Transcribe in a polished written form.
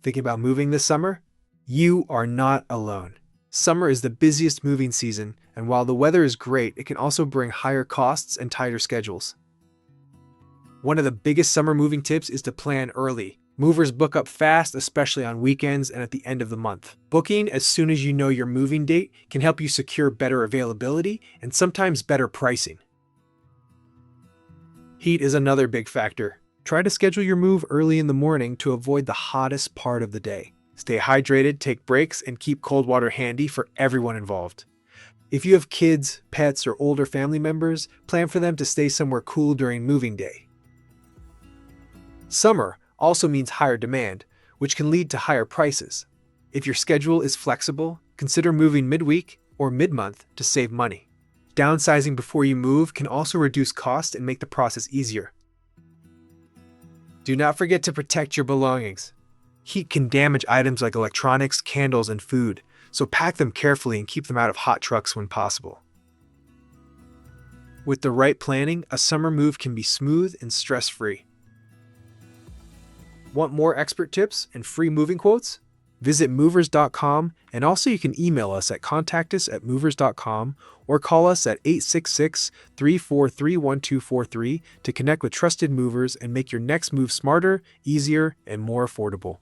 Thinking about moving this summer? You are not alone. Summer is the busiest moving season, and while the weather is great, it can also bring higher costs and tighter schedules. One of the biggest summer moving tips is to plan early. Movers book up fast, especially on weekends and at the end of the month. Booking as soon as you know your moving date can help you secure better availability and sometimes better pricing. Heat is another big factor. Try to schedule your move early in the morning to avoid the hottest part of the day. Stay hydrated, take breaks, and keep cold water handy for everyone involved. If you have kids, pets, or older family members, plan for them to stay somewhere cool during moving day. Summer also means higher demand, which can lead to higher prices. If your schedule is flexible, consider moving midweek or mid-month to save money. Downsizing before you move can also reduce cost and make the process easier. Do not forget to protect your belongings. Heat can damage items like electronics, candles, and food, so pack them carefully and keep them out of hot trucks when possible. With the right planning, a summer move can be smooth and stress-free. Want more expert tips and free moving quotes? Visit movers.com, and also you can email us at contactus@movers.com or call us at 866-343-1243 to connect with trusted movers and make your next move smarter, easier, and more affordable.